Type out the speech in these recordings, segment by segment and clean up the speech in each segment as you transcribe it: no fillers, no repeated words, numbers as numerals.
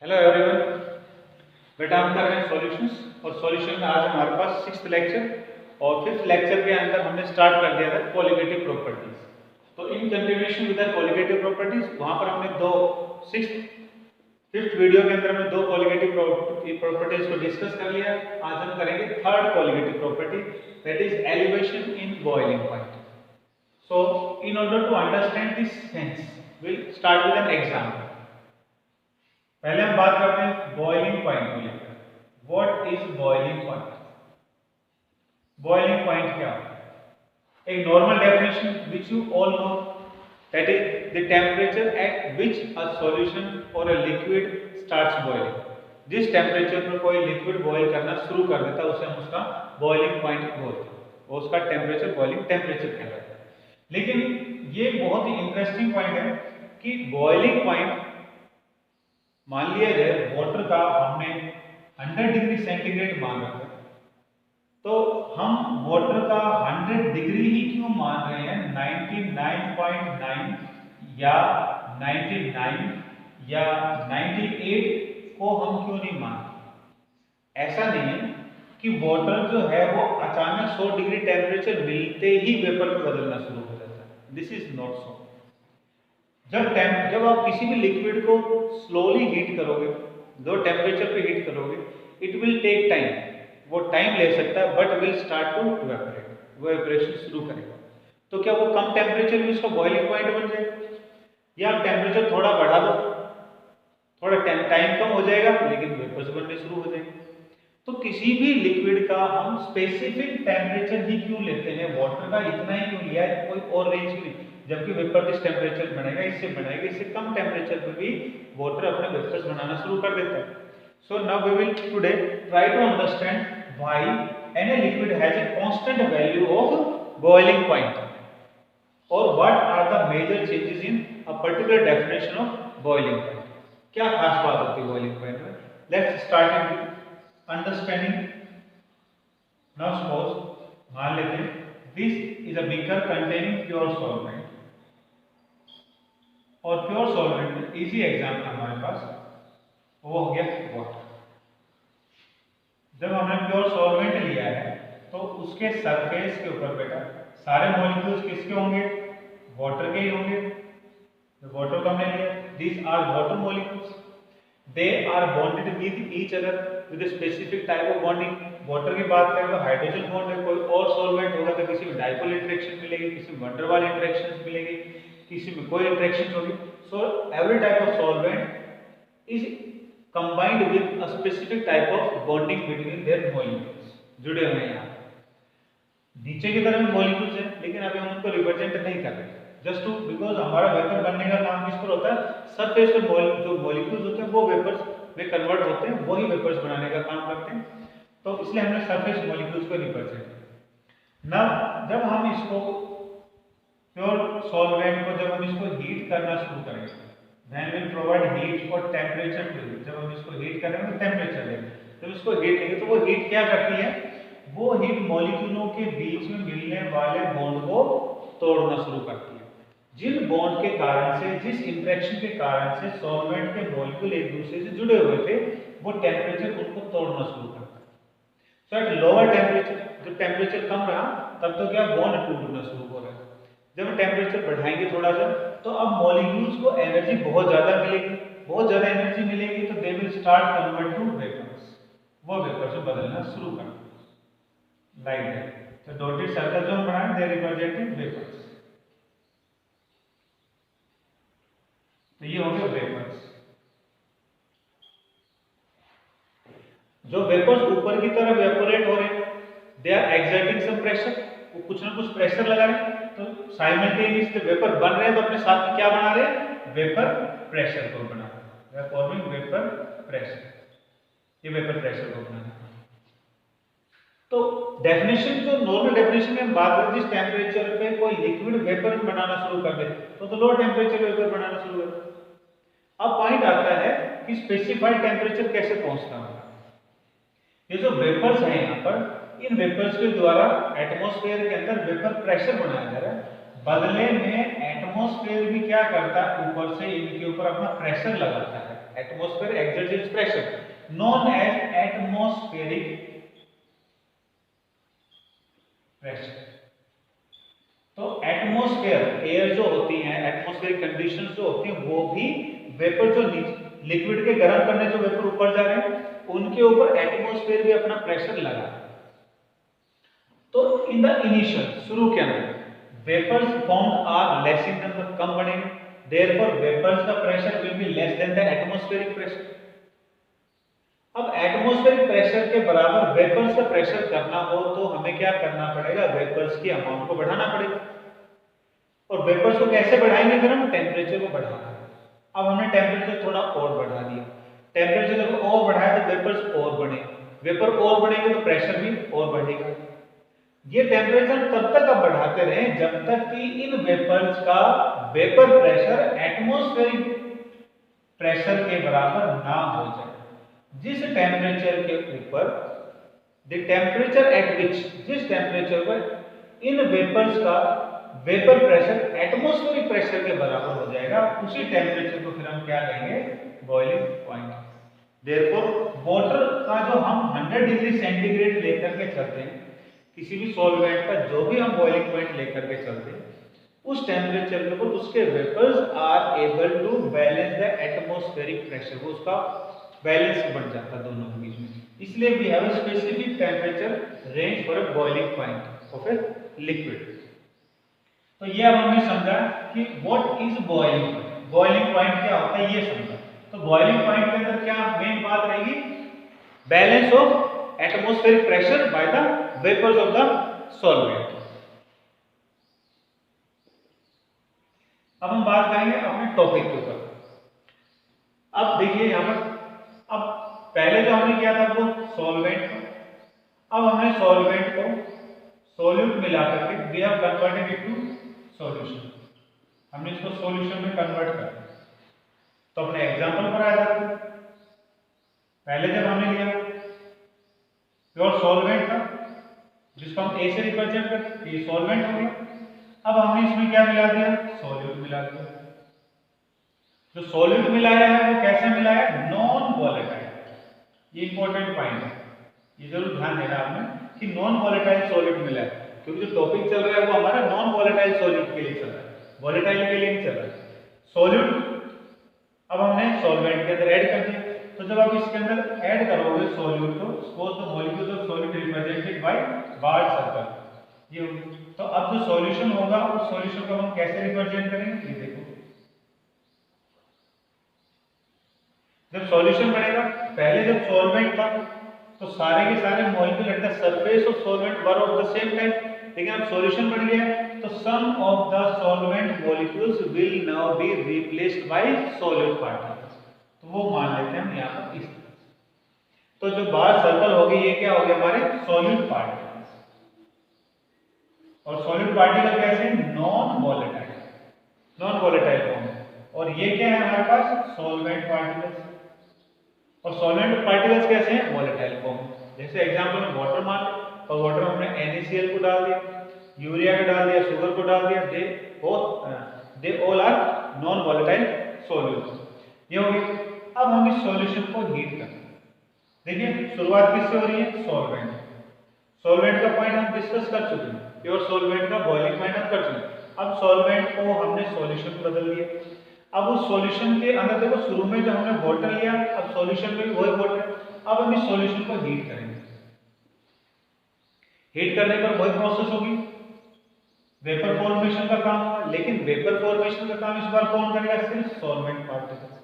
Hello everyone. बेटा हम कर रहे हैं सॉल्यूशंस और सॉल्यूशन में आज हमारे पास सिक्स्थ लेक्चर और फिफ्थ लेक्चर के अंदर हमने स्टार्ट कर दिया था कॉलिगेटिव प्रॉपर्टीज। तो in continuation with colligative properties वहां पर हमने दो सिक्स्थ फिफ्थ वीडियो के अंदर हमने दो कॉलिगेटिव प्रॉपर्टीज को डिस्कस कर लिया। आज हम करेंगे third colligative property, that is elevation in boiling point. So in order to understand this sense will start with an example. पहले हम बात करते हैं बॉइलिंग पॉइंट को लेकर। What is boiling point? Boiling point क्या होता है? एक normal definition which you all know, that is the temperature at which a solution और अ लिक्विड स्टार्ट्स बॉइलिंग। जिस टेम्परेचर पर कोई लिक्विड बॉइल करना शुरू कर देता है उसे हम उसका बॉइलिंग पॉइंट बोलते हैं, और उसका टेम्परेचर बॉइलिंग टेम्परेचर कहलाता है। लेकिन ये बहुत ही इंटरेस्टिंग पॉइंट है कि बॉइलिंग पॉइंट, मान लिया जाए वाटर का हमने 100 डिग्री सेंटीग्रेड मान रखा है, तो हम वाटर का 100 डिग्री ही क्यों मान रहे हैं? 99.9 या 99 या 98 को हम क्यों नहीं मान रहे? ऐसा नहीं है कि वाटर जो है वो अचानक 100 डिग्री टेम्परेचर मिलते ही वेपर में बदलना शुरू हो जाता है। This is not so. जब आप किसी भी लिक्विड को स्लोली हीट करोगे, लो टेम्परेचर पे हीट करोगे, इट विल टेक टाइम। वो टाइम ले सकता है but will start to evaporate, वो इवेपोरेशन शुरू करेगा। तो क्या वो कम टेम्परेचर में उसका बॉइलिंग पॉइंट बन जाएगा? या आप टेम्परेचर थोड़ा बढ़ा दो, थोड़ा टाइम कम हो जाएगा लेकिन वेपर्स बनने शुरू हो जाएंगे। तो किसी भी लिक्विड का हम स्पेसिफिक टेम्परेचर ही क्यों लेते हैं? वाटर का इतना ही क्यों लिया है, कोई और रेंज क्यों नहीं? जबकि वेपर किस टेम्परेचर बनेगा, इससे बनेगा, इससे कम टेम्परेचर पर भी वाटर अपने वेपर्स बनाना शुरू कर देता है। So now we will today try to understand why any liquid has a constant value of boiling point और what are the major changes in a particular definition of boiling point. क्या खास बात होती है बॉइलिंग पॉइंट में? Let's start with understanding. Now suppose मान लेते हैं this is a beaker containing pure solvent, और प्योर सॉल्वेंट में इजी एग्जांपल हमारे पास वो हो गया वाटर। जब हमने प्योर सॉल्वेंट लिया है तो उसके सरफेस के ऊपर बेटा सारे मॉलिक्यूल्स किसके होंगे? वाटर के ही होंगे। वाटर को हमने लिया, these are water molecules, they are bonded with each other with specific type of bonding. Water की बात करें तो हाइड्रोजन बॉन्ड है, कोई और सॉल्वेंट होगा तो किसी में डाइपोल इंटरेक्शन मिलेगी, किसी में वंडर वाल इंटरेक्शन मिलेगी, किसी में कोई इंटरेक्शन होगी। So every type of solvent is combined with a specific type of bonding between their molecules, जुड़े हुए हैं। यहाँ नीचे की तरफ मॉलिक्यूल्स हैं लेकिन अभी हम उनको रिप्रेजेंट नहीं कर रहे, जस्ट टू बिकॉज हमारा वेपर बनने का काम किस पर होता है? सरफेस पर जो मॉलिक्यूल्स होते हैं वो वेपर्स में कन्वर्ट होते हैं, वही वेपर्स बनाने का काम करते हैं। तो इसलिए हमने सरफेस मॉलिक्यूल्स को रिप्रेजेंट किया। नाउ जब हम इसको प्योर सॉल्वेंट को जब हम इसको हीट करना शुरू करेंगे, then we'll provide heat और टेम्परेचर टू इट। जब हम इसको हीट करेंगे तो टेम्परेचर लेंगे, जब इसको हीट लेंगे तो वो हीट क्या करती है? वो हीट मॉलिक्यूलों के बीच में मिलने वाले बॉन्ड को तोड़ना शुरू करती है। जिन बॉन्ड के कारण से, जिस इंटरेक्शन के कारण से सॉल्वेंट के मॉलिक्यूल एक दूसरे से जुड़े हुए थे, वो टेम्परेचर उनको तोड़ना शुरू करता है। सो एट लोअर टेम्परेचर, जब टेम्परेचर कम रहा तब तो क्या बॉन्ड टूटना शुरू हो रहा है। जब टेम्परेचर बढ़ाएंगे थोड़ा सा तो अब मॉलिक्यूल्स को एनर्जी बहुत ज्यादा मिलेगी, बहुत ज्यादा एनर्जी मिलेगी तो they will start convert to vapours, वो वेपर्स में बदलना शुरू कर देंगे लाइक दैट। तो डॉटेड सर्कल जो हम बनाए दे रिप्रेजेंट वेपर्स, तो ये हो गए वेपर्स। जो वेपर्स ऊपर की तरफ वेपोरेट हो रहे हैं, they are exerting some pressure, वो कुछ ना कुछ प्रेशर लगा रहे हैं। तो साइमल्टेनियसली वेपर बन रहे हैं तो अपने साथ में क्या बना रहे हैं? वेपर प्रेशर को बना रहे हैं, फॉर्मिंग वेपर प्रेशर, ये वेपर प्रेशर को बना रहे हैं। तो डेफिनेशन, जो नॉर्मल डेफिनेशन में हम बात करें, जिस टेम्परेचर पे कोई लिक्विड वेपर बनाना शुरू कर दे तो लो टेम्परेचर वेपर बनाना शुरू कर दे। अब पॉइंट आता है कि स्पेसिफाइड टेम्परेचर कैसे पहुंचता है। ये जो वेपर्स हैं यहाँ पर, इन वेपर्स के द्वारा एटमॉस्फेयर के अंदर वेपर प्रेशर बनाया जा रहा है। बदले में एटमॉस्फेयर भी क्या करता है? ऊपर से इनके ऊपर अपना प्रेशर लगाता है, atmosphere exerts its pressure known as atmospheric pressure. तो एटमॉस्फेयर एयर जो होती है, एटमॉस्फेरिक कंडीशंस जो होती हैं, वो भी वेपर जो लिक्विड के गर्म करने जो वेपर ऊपर जा रहे हैं उनके ऊपर एटमॉस्फेयर भी अपना प्रेशर लगा। तो इन द इनिशियल शुरू के अंदर vapours formed are less in number, कम बढ़ेंगे, देयरफॉर वेपर्स का pressure will be less than the atmospheric pressure. अब एटमॉस्फेरिक प्रेशर के बराबर वेपर्स का प्रेशर करना हो तो हमें क्या करना पड़ेगा, वेपर्स की अमाउंट को बढ़ाना पड़ेगा। और वेपर्स को कैसे बढ़ाएंगे, फिर हम टेम्परेचर को बढ़ाना। अब हमने टेम्परेचर थोड़ा और बढ़ा दिया, टेम्परेचर जब और बढ़ाए तो वेपर्स और बढ़े, वेपर और बढ़ेंगे तो प्रेशर भी और बढ़ेगा। ये टेम्परेचर तब तक आप बढ़ाते रहें जब तक कि इन वेपर्स का वेपर प्रेशर एटमॉस्फेरिक प्रेशर के बराबर ना हो जाए। जिस टेम्परेचर के ऊपर द टेम्परेचर एट विच, जिस टेम्परेचर पर इन वेपर्स का वेपर प्रेशर एटमॉस्फेरिक प्रेशर के बराबर हो जाएगा, उसी टेम्परेचर को फिर हम क्या कहेंगे, बॉइलिंग पॉइंट। देयरफॉर वाटर का जो हम 100 डिग्री सेंटीग्रेड लेकर के चलते हैं, किसी भी सॉल्वेंट का जो भी हम बॉइलिंग पॉइंट लेकर के चलते हैं, उस टेम्परेचर के ऊपर उसके vapours are able to balance the atmospheric pressure, वो उसका बैलेंस बन जाता है दोनों के बीच में। इसलिए we have a specific temperature range for a boiling point of a liquid. तो ये अब हमने समझा कि what is boiling point, boiling point क्या होता है ये समझा। तो बॉइलिंग पॉइंट के अंदर क्या मेन बात रहेगी, balance of atmospheric pressure by the vapours of the solvent. अब हम बात करेंगे अपने टॉपिक के ऊपर। अब देखिए यहां पर, अब पहले जो हमने किया था वो सॉल्वेंट, अब हमने सॉल्वेंट को सॉल्यूट मिला करके we have converted it to solution, हमने इसको सॉल्यूशन में कन्वर्ट कर दिया। तो अपने एग्जांपल पर आया था, पहले जब हमने लिया प्योर सॉल्वेंट था जिसको हम ए से रिप्रेजेंट करते, ये सॉल्वेंट हो गया। अब हमने इसमें क्या मिला दिया, सॉल्यूट मिला दिया। जो सॉल्यूट मिलाया है वो कैसे मिलाया, नॉन वॉलेटाइल। ये इंपॉर्टेंट पॉइंट है, ये जरूर ध्यान देना आपने कि नॉन वॉलेटाइल सॉल्यूट मिला है, क्योंकि जो टॉपिक चल रहा है वो हमारा नॉन वॉलेटाइल सॉल्यूट के लिए चल रहा है, वॉलेटाइल के लिए नहीं चल रहा है। सॉल्यूट अब हमने सॉल्वेंट के अंदर ऐड कर दिया। तो जब आप इसके अंदर ऐड करोगे सॉल्यूट, तो suppose the molecules of solute represented by bar circle, ये तो अब जो सॉल्यूशन होगा उस सॉल्यूशन को हम कैसे रिप्रेजेंट करेंगे, ये देखो। जब सॉल्यूशन बनेगा, पहले जब सॉल्वेंट था तो सारे के सारे molecule at the surface of solvent were of the same type, लेकिन अब सॉल्यूशन बन गया तो some of the solvent molecules will now be replaced by solute particles. तो वो मान लेते हैं हम यहाँ पर इस तरह। तो जो बाहर सर्कल हो गई, ये क्या हो गया, हमारे सॉल्यूट पार्टिकल्स। और सॉल्यूट पार्टिकल कैसे, non volatile, non volatile form. और ये क्या है हमारे पास, सॉल्वेंट पार्टिकल्स। और सॉल्वेंट पार्टिकल्स कैसे हैं, वॉलेटाइल फॉर्म। जैसे एग्जांपल में वाटर मान लो, और वाटर में हमने NaCl को डाल दिया, यूरिया को डाल दिया, शुगर को डाल दिया, they all are non volatile solutes. ये हो गई। अब हम इस सॉल्यूशन को हीट करते हैं। देखिए शुरुआत किससे हो रही है, सॉल्वेंट। सॉल्वेंट का पॉइंट हम डिस्कस कर चुके हैं, प्योर सॉल्वेंट का बॉइलिंग पॉइंट हम कर चुके हैं। अब सॉल्वेंट को हमने सॉल्यूशन में बदल दिया। अब उस सॉल्यूशन के अंदर देखो, शुरू में जब हमने वाटर लिया, अब सॉल्यूशन में भी वही वाटर। अब हम इस सॉल्यूशन को हीट करेंगे। हीट करने पर वही प्रोसेस होगी, वेपर फॉर्मेशन का काम होगा। लेकिन वेपर फॉर्मेशन का काम इस बार कौन करेगा, सिर्फ सॉल्वेंट पार्टिकल्स।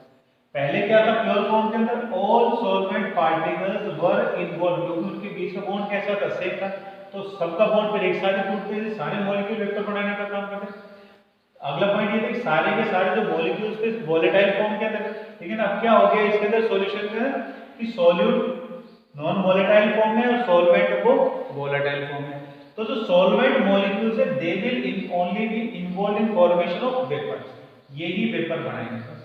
पहले क्या था, प्योर फॉर्म के अंदर ऑल सॉल्वेंट पार्टिकल्स वर इन्वॉल्व, क्योंकि उनके बीच का बॉन्ड कैसा था, सेम था। तो सबका बॉन्ड फिर एक साथ टूटते थे, सारे मॉलिक्यूल वेपर बनाने का काम करते। अगला पॉइंट ये था कि सारे के सारे जो मॉलिक्यूल्स थे वॉलेटाइल फॉर्म के अंदर। लेकिन अब क्या हो गया इसके अंदर सॉल्यूशन के अंदर कि सॉल्यूट नॉन वॉलेटाइल फॉर्म में और सॉल्वेंट वो वॉलेटाइल फॉर्म में। तो जो सॉल्वेंट मॉलिक्यूल्स है they will only be involve in formation of vapours, ये ही वेपर बनाएंगे बस।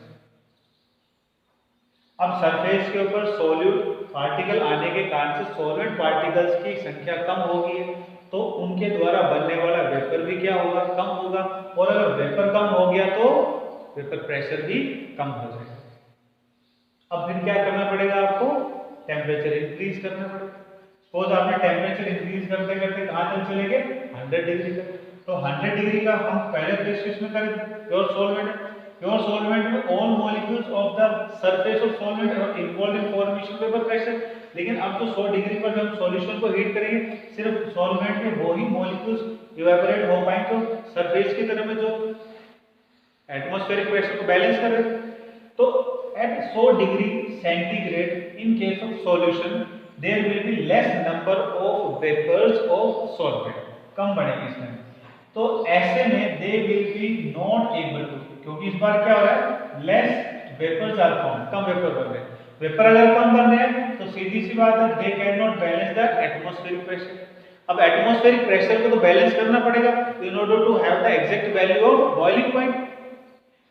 अब सरफेस के ऊपर सॉल्यूट पार्टिकल आने के कारण से सॉल्वेंट पार्टिकल्स की संख्या कम होगी है, तो उनके द्वारा बनने वाला वेपर भी क्या होगा, कम होगा। और अगर वेपर कम हो गया तो वेपर प्रेशर भी कम हो जाएगा। अब फिर क्या करना पड़ेगा आपको, टेम्परेचर इंक्रीज करना पड़ेगा। सपोज आपने टेम्परेचर इंक्रीज करते करते कहाँ तक चले गए, 100 डिग्री तक। तो 100 डिग्री का हम पहले प्रेशर में करें, प्योर सॉल्वेंट। प्योर सॉल्वेंट में all molecules of the surface of solvent are involved in formation of vapour pressure. लेकिन अब तो 100 डिग्री पर जब सॉल्यूशन को हीट करेंगे, सिर्फ सॉल्वेंट के वो ही मॉलिक्यूल्स इवेपोरेट हो पाएंगे, तो सरफेस की तरफ में जो एटमॉस्फेरिक प्रेशर को बैलेंस कर रहे। तो at 100 degree centigrade in case of solution there will be less number of vapors of solvent, कम बढ़ेंगे इसमें। तो ऐसे में they will be not able to, क्योंकि इस बार क्या हो रहा है, less vapors are formed, come vapour बन रहे हैं। वेपर अगर कम बन रहे हैं तो सीधी सी बात है they cannot balance the atmospheric pressure। अब एटमॉस्फेरिक प्रेशर को तो बैलेंस करना पड़ेगा in order to have the exact value of boiling point।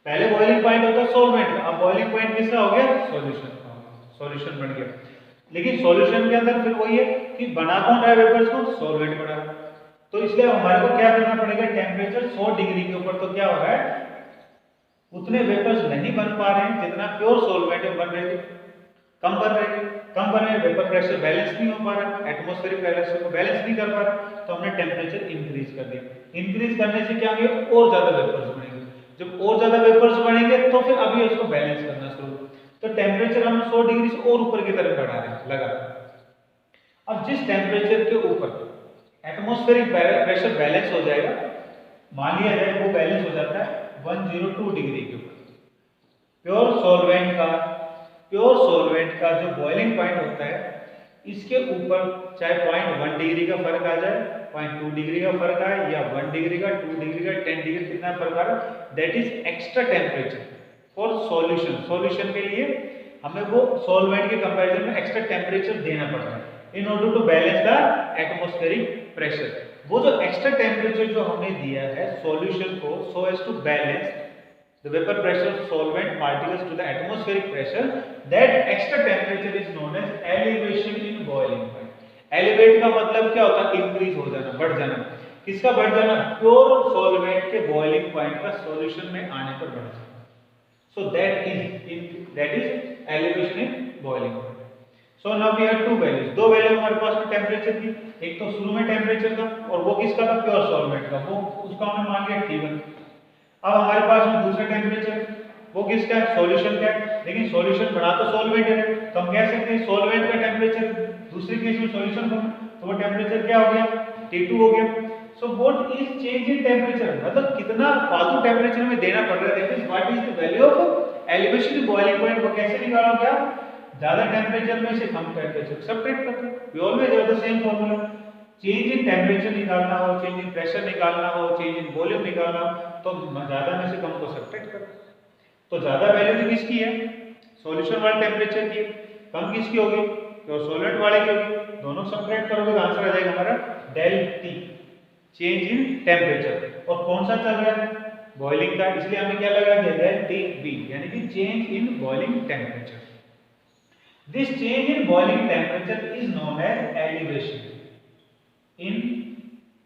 पहले बॉइलिंग पॉइंट होता है सॉल्वेंट का, अब बॉइलिंग पॉइंट किसका हो गया, सॉल्यूशन का, सॉल्यूशन बन गया। लेकिन सॉल्यूशन के अंदर फिर वही है कि बना कौन रहा है वेपर्स को, सॉल्वेंट बना रहा है। तो इसलिए हमारे को क्या करना पड़ेगा, टेम्परेचर 100 डिग्री के ऊपर तो क्या हो रहा है, उतने वेपर्स नहीं बन पा रहे हैं जितना प्योर सॉल्वेंट बन रहे थे, कम बन रहे हैं, कम बन रहे हैं, वेपर प्रेशर बैलेंस नहीं हो पा रहा, एटमॉस्फेरिक प्रेशर को बैलेंस नहीं कर पा रहा, तो हमने टेम्परेचर इंक्रीज कर दिया। इंक्रीज करने से क्या होंगे, और ज्यादा वेपर्स बनेंगे। जब और ज्यादा वेपर्स बढ़ेंगे तो फिर अभी उसको बैलेंस करना शुरू। तो टेम्परेचर हम 100 डिग्री से और ऊपर की तरफ बढ़ा रहे हैं लगातार। अब जिस टेम्परेचर के ऊपर एटमॉस्फेरिक प्रेशर बैलेंस हो जाएगा, मान लिया जाए वो बैलेंस हो जाता है 102 डिग्री के ऊपर, प्योर सॉल्वेंट का जो बॉइलिंग पॉइंट होता है, इसके ऊपर चाहे 0.1 डिग्री का फर्क आ जाए, 0.2 डिग्री का फर्क आए, या 1 डिग्री का, 2 डिग्री का, 10 डिग्री, कितना फर्क आ रहा है, that is extra temperature for solution. Solution के लिए हमें वो सॉल्वेंट के कंपैरिजन में एक्स्ट्रा टेम्परेचर देना पड़ता है in order to balance the atmospheric pressure. वो जो एक्स्ट्रा टेम्परेचर जो हमने दिया है सॉल्यूशन को, so as to balance the vapor pressure of solvent particles to the atmospheric pressure, that extra temperature is known as elevation in boiling point। elevate का मतलब क्या होता है, इंक्रीज हो जाना, बढ़ जाना। किसका बढ़ जाना, प्योर सॉल्वेंट के बॉइलिंग पॉइंट का सॉल्यूशन में आने पर बढ़ जाना। so that is elevation in boiling point। so now we have two values, दो वैल्यू हमारे पास में टेम्परेचर की, एक तो शुरू में टेम्परेचर था और वो किसका था, प्योर सॉल्वेंट का, वो उसका हमने मान लिया T1। अब हमारे पास में दूसरा टेम्परेचर, वो किसका है, सॉल्यूशन का है। लेकिन सॉल्यूशन बना तो सॉल्वेंट है, तो हम कह सकते हैं सॉल्वेंट का टेम्परेचर दूसरे केस में सॉल्यूशन का, तो वो टेम्परेचर क्या हो गया, T2 हो गया। So what is change in temperature, मतलब कितना फालतू टेम्परेचर में देना पड़ रहा है, that is what is the value of elevation in boiling point. वो कैसे निकालोगे आप, ज्यादा टेम्परेचर में से कम टेम्परेचर सब्ट्रैक्ट करते हैं, we always have the same formula. Change in temperature निकालना हो, चेंज इन प्रेशर निकालना हो, चेंज इन वॉल्यूम निकालना हो, तो ज्यादा में से कम को सब्ट्रैक्ट करो। तो ज्यादा वैल्यू किसकी है, सॉल्यूशन वाले टेम्परेचर की, कम किसकी होगी, तो सॉल्वेंट वाले की होगी। दोनों सब्ट्रैक्ट करोगे तो आंसर आ जाएगा हमारा del T, change in temperature. और कौन सा चल रहा है, बॉइलिंग का, इसलिए हमने क्या लगा दिया, डेल टी बी, यानी कि change in boiling temperature. This change in boiling temperature is known as elevation in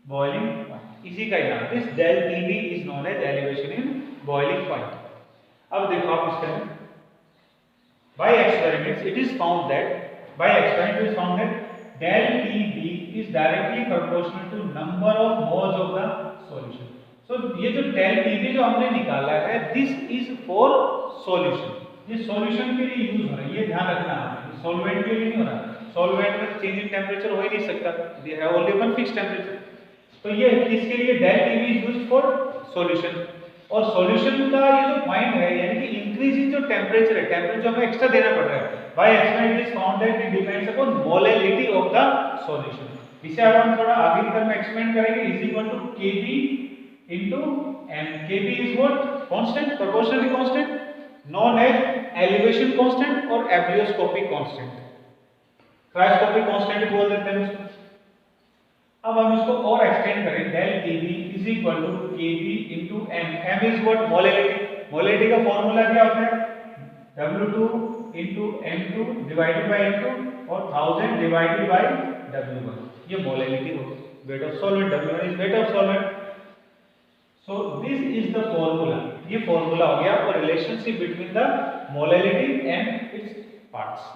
boiling point, इसी का नाम, this del TB is known as elevation in boiling point. अब देखो आप इसका, by experiments it is found that del TB is directly proportional to number of moles of the solution। so ये जो del TB जो हमने निकाला है, this is for solution, ये सॉल्यूशन के लिए यूज हो रहा है, ये ध्यान रखना है, सॉल्वेंट के लिए नहीं हो रहा। सॉल्वेंट में चेंज इन टेम्परेचर हो ही नहीं सकता, they have only one fixed temperature. तो ये इसके लिए del TB is used for solution. और सॉल्यूशन का ये जो पॉइंट है, यानी कि इंक्रीज इन जो टेम्परेचर है, टेम्परेचर हमें एक्स्ट्रा देना पड़ रहा है, by experiment it is found that it depends upon molality of the solution. इसे अब हम थोड़ा आगे की तरफ में एक्सपेंड करेंगे, is equal to Kb into m। Kb is what, constant, proportionally constant, known as elevation constant और एब्लियोस्कोपिक कांस्टेंट, क्रायोस्कोपिक कांस्टेंट बोल देते हैं इसको। अब हम इसको और एक्सटेंड करें, del Tb is equal to Kb into m। m is what, molality. Molality का फार्मूला क्या होता है, W2 into M2 divided by M2 और 1000 डिवाइडेड बाय W1, ये मोलैलिटी होगी, weight of solvent, W1 is weight of solvent. So this is the formula ये formula हो गया और relationship between the molality and its parts.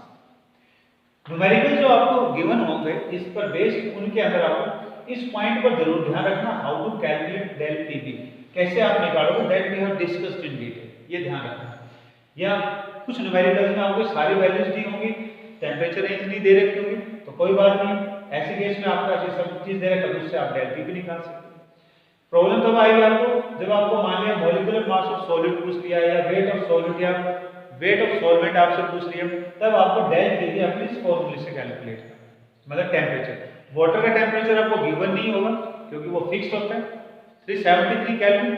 Numerical जो आपको given होंगे इस पर बेस्ड उनके अंदर आपको इस पॉइंट पर जरूर ध्यान रखना, how to calculate del TB, कैसे आप निकालोगे, that we have discussed in detail, ये ध्यान रखना। या कुछ न्यूमेरिकल्स में आपको सारी वैल्यूज दी होंगी, टेम्परेचर रेंज नहीं दे रखी होगी, तो कोई बात नहीं, ऐसे केस में आपको ऐसे सब चीज दे रखा तो उससे आप डेल टीबी निकाल सकते हैं। प्रॉब्लम तब आएगी आपको जब आपको मान लिया मॉलिक्यूलर मास ऑफ सॉलिड पूछ लिया या वेट ऑफ सॉलिड या वेट ऑफ सॉल्वेंट आपसे पूछ लिया, तब आपको डेल टीबी अपने इस फॉर्मूले से कैलकुलेट करना, मतलब टेम्परेचर। वाटर का टेम्परेचर आपको गिवन नहीं होगा क्योंकि वो फिक्स्ड होता है, 373 केल्विन,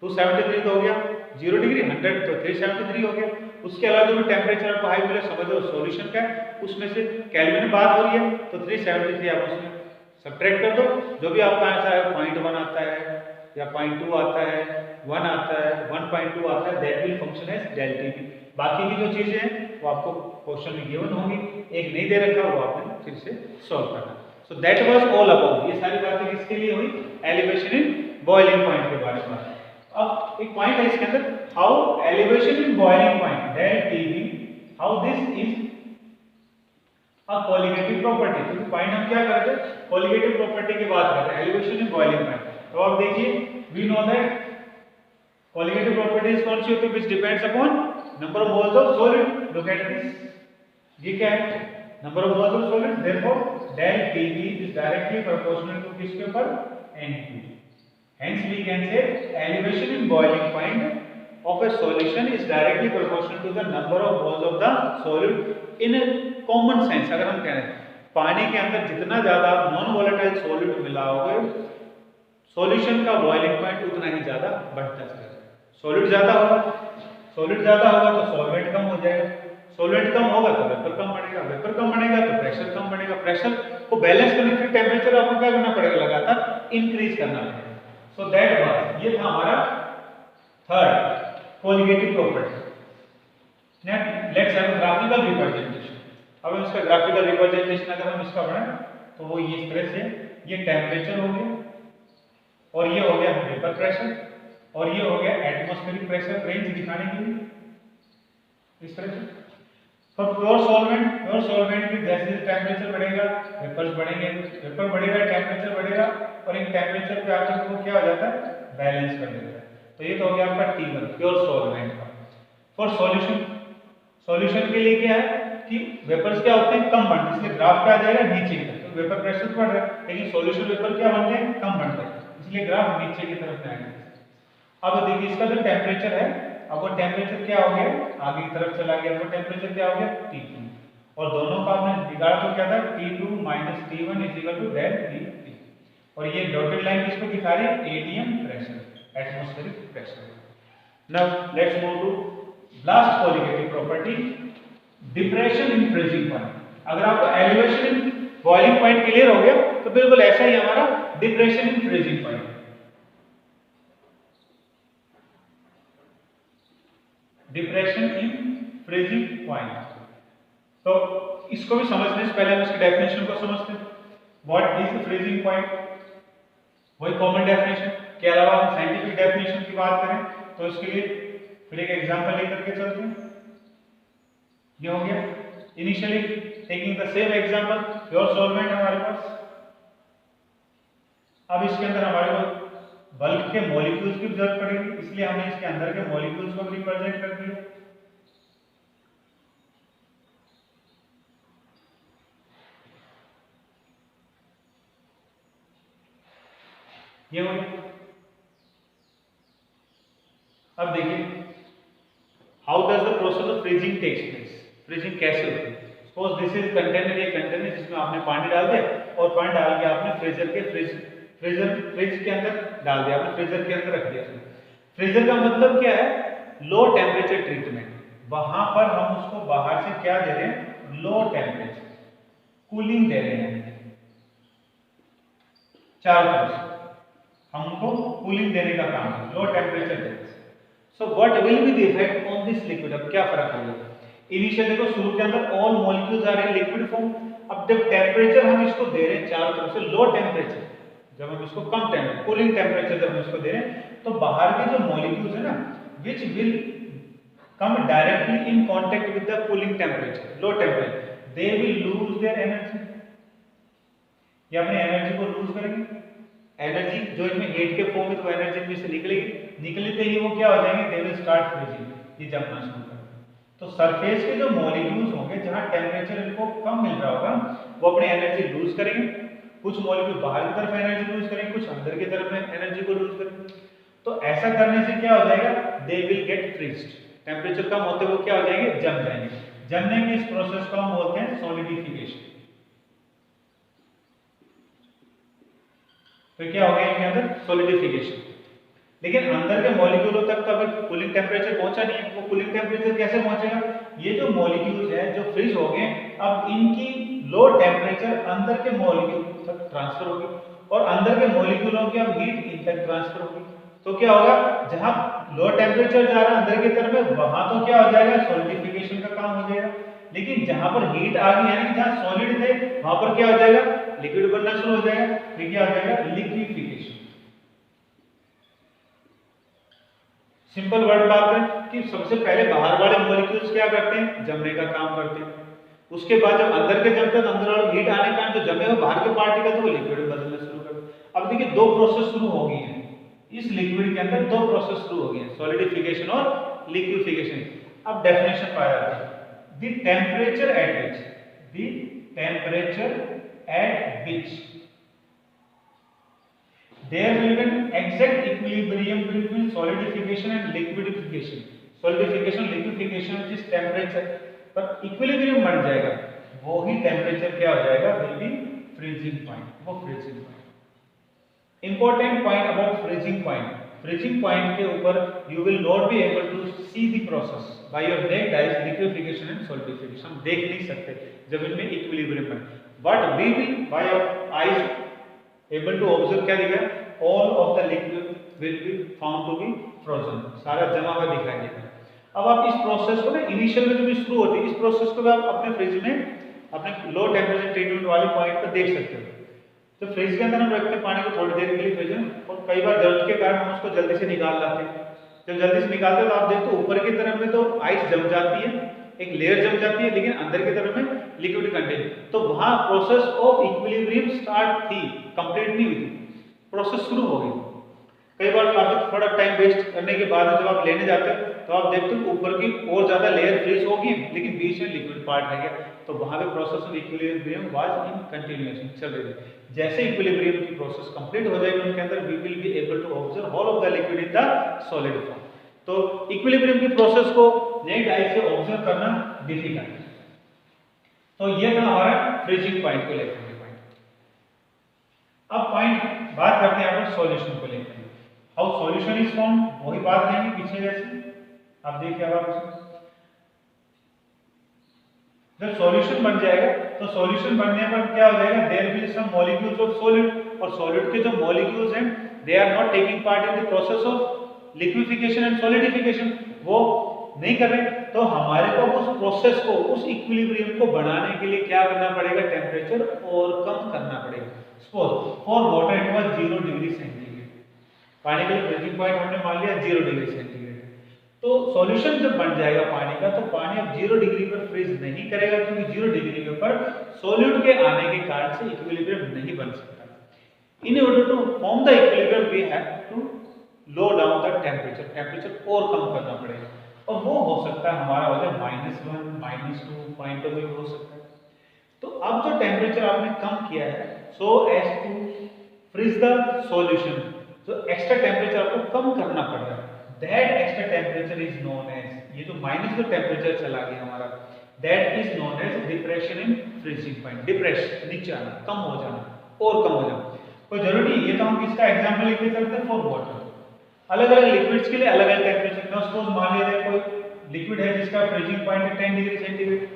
273 तो हो गया, 0 डिग्री 100 तो 373 हो गया। उसके अलावा जो भी टेम्परेचर आपको हाई मिले समझ लो सॉल्यूशन का है, उसमें से केल्विन में बात हो रही है तो 373 आप उसमें सब्ट्रैक्ट कर दो, जो भी आपका आंसर है 0.1 आता है या 0.2 आता है, 1 आता है, 1.2 आता है, that will function as del TB. बाकी की जो चीजें हैं वो आपको क्वेश्चन में गिवन होंगी, एक नहीं दे रखा वो आपने फिर से सॉल्व करना। So that was all about, ये सारी बातें किसके लिए हुई, एलिवेशन इन बॉइलिंग पॉइंट के बारे में। अब एक पॉइंट है इसके अंदर, how elevation in boiling point del TB, how this is a colligative property. क्योंकि पॉइंट हम क्या करते हैं, कोलिगेटिव प्रॉपर्टी की बात करते हैं, एलिवेशन इन बॉइलिंग पॉइंट। तो आप देखिए, we know that colligative properties कौन सी होती है, which depends upon number of moles of solid. Look at this, ये क्या है, number of moles of solid, therefore del TB is directly proportional to किसके ऊपर, N2। Hence we can say elevation in boiling point of a solution is directly proportional to the number of moles of the solid in a common sense। अगर हम कह रहे हैं पानी के अंदर जितना ज्यादा नॉन वोलेटाइल सॉलिड मिलाओगे, सॉल्यूशन का बॉइलिंग पॉइंट उतना ही ज्यादा बढ़ता जाएगा। सॉलिड ज्यादा होगा तो सॉल्वेंट कम हो जाएगा, सॉल्वेंट कम होगा तो वेपर कम बढ़ेगा, वेपर कम बढ़ेगा तो प्रेशर कम बढ़ेगा, प्रेशर को बैलेंस करने के लिए टेम्परेचर आपको क्या करना पड़ेगा, लगातार इंक्रीज करना पड़ेगा। सो दैट वाज, ये था हमारा third colligative property. Let's have a graphical representation. अब इसका ग्राफिकल रिप्रेजेंटेशन अगर हम इसका बनाएं तो वो ये इस तरह से, ये टेम्परेचर हो गया और ये हो गया वेपर प्रेशर और ये हो गया एटमॉस्फेरिक प्रेशर रेंज दिखाने के लिए इस तरह से। फॉर प्योर सॉल्वेंट में जैसे टेम्परेचर बढ़ेगा वेपर्स बढ़ेंगे, वेपर बढ़ेगा टेम्परेचर बढ़ेगा और एक टेम्परेचर पे आकर वो क्या हो जाता है, बैलेंस कर देता है। तो ये तो हो गया आपका T1 प्योर सॉल्वेंट का। फॉर सॉल्यूशन के लिए क्या है कि वेपर्स क्या होते हैं, कम बढ़ते हैं, इसलिए ग्राफ क्या आ जाएगा, नीचे की तरफ। तो वेपर प्रेशर बढ़ रहा है लेकिन सॉल्यूशन वेपर क्या बनते हैं, कम बढ़ते हैं, इसलिए ग्राफ नीचे की तरफ जाएगा। अब देखिए इसका जो टेम्परेचर है, अब वो टेम्परेचर क्या हो गया, आगे की तरफ चला गया, वो टेम्परेचर क्या हो गया, T2। और दोनों का आपने निकाला तो क्या था, T2 - T1 = डेल T। और ये डॉटेड लाइन किसको दिखा रही है, ATM pressure, atmospheric pressure. Now let's move to last colligative property, depression in freezing point. अगर आपको elevation in boiling point clear हो गया तो बिल्कुल ऐसा ही हमारा depression in freezing point. Depression in freezing point, तो इसको भी समझने से पहले हम इसकी डेफिनेशन को समझते हैं। व्हाट इज फ्रीजिंग पॉइंट, वही कॉमन डेफिनेशन के अलावा हम साइंटिफिक डेफिनेशन की बात करें तो इसके लिए फिर एक एग्जांपल लेकर के चलते हैं। ये हो गया initially taking the same example, pure solvent हमारे पास। अब इसके अंदर हमारे को बल्क के मॉलिक्यूल्स की जरूरत पड़ेगी, इसलिए हमने इसके अंदर के मॉलिक्यूल्स को रिप्रेजेंट कर दिया। ये हो गया। अब देखिए how does the process of freezing takes place, freezing कैसे होती है। सपोज दिस इज कंटेनर, ये कंटेनर जिसमें आपने पानी डाल दिया और पानी डाल के आपने फ्रीज के अंदर डाल दिया, आपने फ्रीजर के अंदर रख दिया। फ्रीजर का मतलब क्या है, लो टेम्परेचर ट्रीटमेंट। वहां पर हम उसको बाहर से क्या दे रहे हैं, लो टेम्परेचर कूलिंग दे रहे हैं, चारों तरफ से हमको कूलिंग देने का काम है, लो टेम्परेचर देने से। So what will be the effect on this liquid, अब क्या फर्क होगा। इनिशियल देखो शुरू के अंदर all molecules are in liquid form. अब जब टेम्परेचर हम इसको दे रहे हैं चारों तरफ से लो टेम्परेचर, जब हम इसको कम टेम्परेचर कूलिंग टेम्परेचर जब हम इसको दे रहे हैं, तो बाहर के जो मॉलिक्यूल्स है ना which will come directly in contact with the cooling temperature low temperature, they will lose their energy, ये अपनी एनर्जी को लूज करेंगे। एनर्जी जो इनमें हीट के फॉर्म में तो एनर्जी इनमें से निकलेगी, निकलते ही वो क्या हो जाएंगे, दे विल स्टार्ट फ्रीजिंग, ये जमना शुरू कर। तो सरफेस के जो मॉलिक्यूल्स होंगे जहां टेम्परेचर इनको कम मिल रहा होगा वो अपनी एनर्जी लूज करेंगे, कुछ मॉलिक्यूल बाहर की तरफ एनर्जी लूज करेंगे, कुछ अंदर की तरफ में एनर्जी को लूज करेंगे। तो ऐसा करने से क्या हो जाएगा, they will get freezed, temperature कम होते वो क्या हो जाएंगे, जम जाएंगे। जमने की इस प्रोसेस को हम बोलते हैं सॉलिडिफिकेशन। तो क्या हो गया इनके अंदर, सॉलिडिफिकेशन। लेकिन अंदर के मॉलिक्यूलों तक तो अभी कूलिंग टेम्परेचर पहुंचा नहीं है, वो कूलिंग टेम्परेचर कैसे पहुंचेगा, ये जो मॉलिक्यूल्स हैं जो फ्रीज हो गए अब इनकी लो टेम्परेचर अंदर के मॉलिक्यूल तक ट्रांसफर होगी और अंदर के मॉलिक्यूलों की अब हीट इन तक ट्रांसफर होगी। तो क्या होगा, जहां लो टेम्परेचर जा रहा है अंदर की तरफ में वहां तो क्या हो जाएगा, सॉलिडिफिकेशन का काम हो जाएगा। लेकिन जहां पर हीट आ गई यानी जहां सॉलिड थे वहां पर क्या हो जाएगा, लिक्विड बनना शुरू हो जाएगा, फिर क्या हो जाएगा, लिक्विफिकेशन। सिंपल वर्ड बात है कि सबसे पहले बाहर वाले मॉलिक्यूल्स क्या करते हैं, जमने का काम करते हैं। उसके बाद जब अंदर के जमते हैं तो अंदर वाले हीट आने के कारण जो जमे हुए बाहर के पार्टिकल तो वो लिक्विड में बदलना शुरू करते हैं। अब देखिए दो प्रोसेस शुरू हो गई हैं इस लिक्विड के अंदर, दो प्रोसेस शुरू हो गई हैं, सॉलिडिफिकेशन और लिक्विफिकेशन। अब डेफिनेशन पाया जाता है, the temperature at which there will be an exact equilibrium between solidification and liquidification, solidification liquefaction जिस टेम्परेचर पर इक्विलिब्रियम बन जाएगा वो ही टेम्परेचर क्या हो जाएगा, will be freezing point, वो freezing point। important point about freezing point, freezing point के ऊपर you will not be able to see the process by your naked eyes, liquefaction and solidification हम देख नहीं सकते जब इनमें इक्विलिब्रियम बने, but we will by our eyes able to observe क्या दिखा, all of the liquid will be found to be frozen, सारा जमा हुआ दिखाई देगा। अब आप इस प्रोसेस को ना इनिशियल में जब शुरू होती है इस प्रोसेस को आप अपने फ्रिज में अपने लो टेम्परेचर ट्रीटमेंट वाले पॉइंट पर देख सकते हो। तो फ्रिज के अंदर हम रखते हैं पानी को थोड़ी देर के लिए फ्रिज में, और कई बार जरूरत के कारण हम उसको जल्दी से निकाल लाते हैं। जब जल्दी से निकालते हैं तो आप देखते हो ऊपर की तरफ में तो आइस जम जाती है, एक लेयर जम जाती है, लेकिन अंदर की तरफ में लिक्विड कंटेंट, तो वहां प्रोसेस ऑफ इक्विलिब्रियम स्टार्ट थी, कंप्लीट नहीं हुई थी, प्रोसेस शुरू हो गई। कई बार काफी थोड़ा टाइम वेस्ट करने के बाद जब आप लेने जाते हो तो आप देखते हो ऊपर की और ज्यादा लेयर फ्रीज होगी लेकिन बीच में लिक्विड पार्ट रह गया, तो वहां पे process of equilibrium was in continuation चल रही थी। जैसे इक्विलिब्रियम की प्रोसेस कंप्लीट हो जाएगी उनके अंदर we will be able to observe all of the liquid in the solid form. तो इक्विलिब्रियम की प्रोसेस को नेक्ड आई से ऑब्जर्व करना डिफिकल्ट है। तो ये था हमारा फ्रीजिंग पॉइंट को लेकर के पॉइंट। अब पॉइंट बात करते हैं अपन सॉल्यूशन को लेकर, हाउ सॉल्यूशन इज फॉर्म, वही बात रहेंगे पीछे जैसे। आप देखिए अब जब सॉल्यूशन बन जाएगा तो सॉल्यूशन बनने पर क्या हो जाएगा, there will some molecules of solid, और सॉलिड के जो मॉलिक्यूल्स हैं they are not taking part in the process of liquefication and solidification, वो नहीं कर रहे। तो हमारे को उस प्रोसेस को उस इक्विलिब्रियम को बढ़ाने के लिए क्या करना पड़ेगा, टेम्परेचर और कम करना पड़ेगा। Suppose for water it was 0 degree centigrade, पानी का फ्रीजिंग पॉइंट हमने मान लिया 0 डिग्री सेंटीग्रेड। तो सॉल्यूशन जब बन जाएगा पानी का तो पानी अब 0 डिग्री पर फ्रीज नहीं करेगा क्योंकि 0 डिग्री के ऊपर सॉल्यूट के आने के कारण से इक्विलिब्रियम नहीं बन सकता। In order to form the equilibrium we have to low down the temperature, temperature और कम करना पड़ेगा, और वो हो सकता है हमारा हो जाए -1 -2 पॉइंटों में हो सकता है। तो अब जो टेम्परेचर आपने कम किया है so as to freeze the solution, जो एक्स्ट्रा टेम्परेचर आपको कम करना पड़ रहा है, that extra temperature is known as, ये जो माइनस जो टेम्परेचर चला गया हमारा, that is known as depression in freezing point. Depression नीचे आना, कम हो जाना और कम हो जाना। कोई जरूरी ये तो हम किसका एग्जांपल लेके चलते हैं, फॉर वाटर। अलग अलग लिक्विड्स के लिए अलग अलग टेम्परेचर, सपोज मान लीजिए कोई लिक्विड है जिसका फ्रीजिंग पॉइंट है 10 डिग्री सेंटीग्रेड,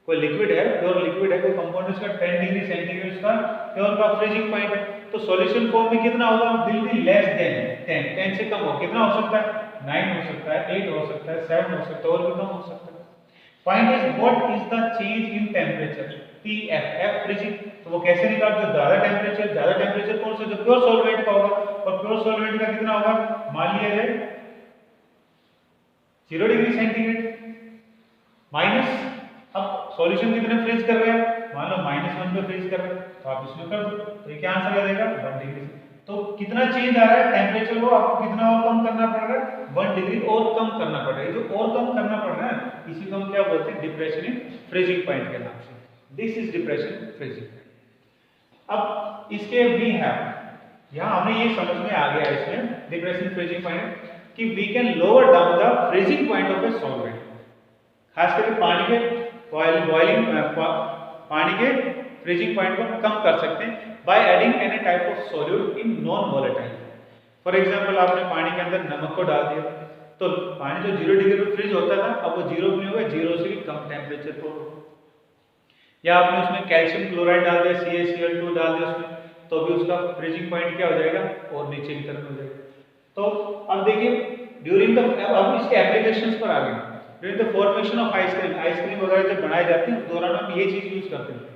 कोई लिक्विड है प्योर लिक्विड है, कोई कंपाउंड इसका 10 डिग्री सेंटीग्रेड का प्योर का फ्रीजिंग पॉइंट है, तो सॉल्यूशन फॉर्म में कितना होगा, विल बी लेस देन 10, 10 से कम हो, कितना हो सकता है 9 हो सकता है, 8 हो सकता है, 7 हो सकता है, और भी कम हो सकता है। Point is what is the change in temperature, PF freezing. तो वो कैसे निकाल, जो ज़्यादा टेम्परेचर कौन सा, जो प्योर सॉल्वेंट का होगा, और प्योर सॉल्वेंट का कितना होगा, मान लिया जाए 0 डिग्री सेंटीग्रेड माइनस, अब सॉल्यूशन कितने फ्रीज कर रहे हैं, मान लो -1 पे फ्रीज कर रहे हैं, तो आप इसमें कर दो, तो ये क्या आंसर आ जाएगा 1 डिग्री। तो कितना चेंज आ रहा है टेम्परेचर को, आपको कितना और कम करना पड़ेगा, 1 डिग्री और कम करना पड़ेगा। जो और कम करना पड़ रहा है इसी को हम क्या बोलते हैं, डिप्रेशन इन फ्रीजिंग पॉइंट के नाम से। This is depression in freezing. अब इसके वी हैव, यहाँ हमें ये समझ में आ गया इसमें डिप्रेशन फ्रीजिंग पॉइंट कि we can lower down the freezing point of a solvent, खास करके पानी के बॉइलिंग पानी के फ्रीजिंग पॉइंट को कम कर सकते हैं by adding any type of solute in non volatile. For example आपने पानी के अंदर नमक को डाल दिया, तो पानी जो 0 डिग्री पे फ्रीज होता था अब वो 0 पे नहीं होगा, 0 से भी कम टेम्परेचर पर। या आपने उसमें कैल्शियम क्लोराइड डाल दिया, CaCl2 डाल दिया उसमें, तो भी उसका फ्रीजिंग पॉइंट क्या हो जाएगा, और नीचे की तरफ हो जाएगा। तो अब देखिए ड्यूरिंग द, अब इसके एप्लीकेशंस पर आ गए। During the formation of ice cream वगैरह जब बनाई जाती है उस दौरान हम ये चीज यूज करते हैं,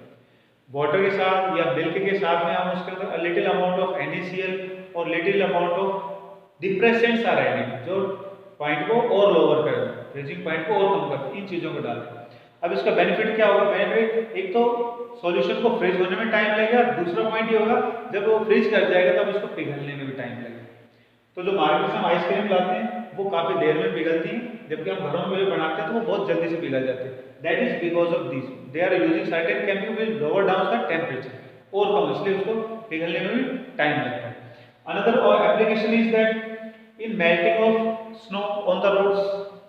वाटर के साथ या मिल्क के साथ में हम उसके अंदर लिटिल अमाउंट ऑफ NaCl और little amount of depressants are adding, जो पॉइंट को और लोअर कर दें, फ्रीजिंग पॉइंट को और कम करते, इन चीजों को डालते हैं। अब इसका बेनिफिट क्या होगा, बेनिफिट एक तो सॉल्यूशन को फ्रीज होने में टाइम लगेगा, दूसरा पॉइंट ये होगा जब वो फ्रीज कर जाएगा तब इसको पिघलने में भी टाइम लगेगा। तो जो मार्केट से हम आइसक्रीम लाते हैं वो काफी देर में पिघलती हैं, जबकि हम घरों में बनाते हैं तो वो बहुत जल्दी से पिघल जाते हैं। That is because of this, they are using certain chemical which lower down the temperature, और कम, इसलिए उसको पिघलने में भी टाइम लगता है। Another application is that in melting of snow on the roads,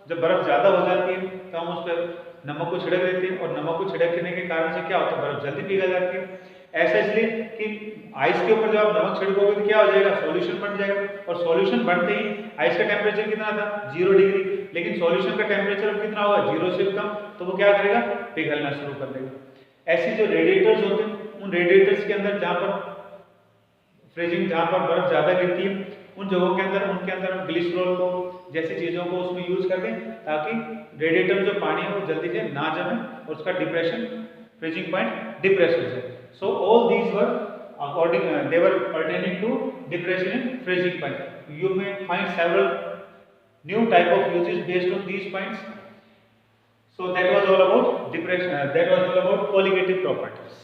जब बर्फ ज्यादा हो जाती है तो हम उस पर नमक को छिड़क देते हैं, और नमक को छिड़कने के कारण से क्या होता है, बर्फ जल्दी पिघल जाती है। ऐसा इसलिए कि आइस के ऊपर जब आप नमक छिड़कोगे तो क्या हो जाएगा, सॉल्यूशन बन जाएगा, और सॉल्यूशन बनते ही आइस का टेम्परेचर कितना था 0 डिग्री, लेकिन सॉल्यूशन का टेम्परेचर कितना होगा 0 से कम, तो वो क्या करेगा, पिघलना शुरू कर देगा। ऐसे जो रेडिएटर्स होते हैं उन रेडिएटर्स के अंदर जहाँ पर फ्रीजिंग, जहाँ पर बर्फ ज्यादा गिरती है उन जगहों के अंदर, उनके अंदर हम ग्लिसरॉल को जैसी चीजों को उसमें यूज कर दें ताकि रेडिएटर जो पानी है वो जल्दी से ना जमे और उसका डिप्रेशन फ्रीजिंग पॉइंट डिप्रेस हो जाए। So all these were according they were pertaining to depression and freezing point. You may find several new type of uses based on these points. So that was all about depression. That was all about colligative properties.